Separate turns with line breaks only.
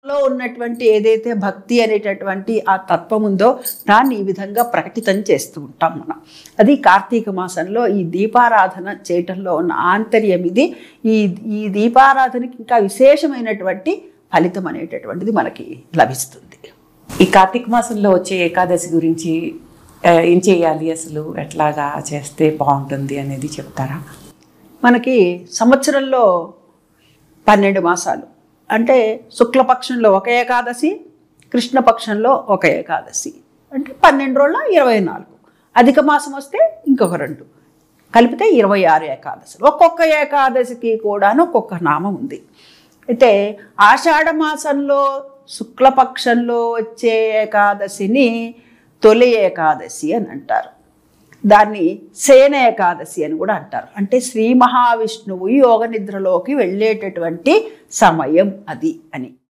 లో ఉన్నటువంటి ఏదైతే భక్తి అనేటటువంటి ఆ తత్వం ఉందో దాన్ని ఈ విధంగా ప్రకటితం చేస్తూ ఉంటాం మనం. అది కార్తీక మాసంలో ఈ దీపారాధన చేయటంలో ఉన్న ఆంతర్యం ఇది. ఈ దీపారాధనకి ఇంకా విశేషమైనటువంటి ఫలితం అనేటటువంటిది మనకి లభిస్తుంది.
ఈ కార్తీక మాసంలో వచ్చే ఏకాదశి గురించి ఏం చేయాలి, అసలు ఎట్లాగా చేస్తే బాగుంటుంది అనేది చెప్తారా?
మనకి సంవత్సరంలో 12 మాసాలు అంటే శుక్లపక్షంలో ఒక ఏకాదశి, కృష్ణపక్షంలో ఒక ఏకాదశి అంటే 12 రోజుల 24. అధిక మాసం వస్తే ఇంకొక 2 కలిపితే 26 ఏకాదశులు. ఒక్కొక్క ఏకాదశికి కూడాను ఒక్కొక్క నామం ఉంది. అయితే ఆషాఢ మాసంలో శుక్లపక్షంలో వచ్చే ఏకాదశిని తొలి ఏకాదశి అని అంటారు. దాన్ని సేన ఏకాదశి అని కూడా అంటారు. అంటే శ్రీ మహావిష్ణువు యోగ నిద్రలోకి వెళ్ళేటటువంటి సమయం అది అని.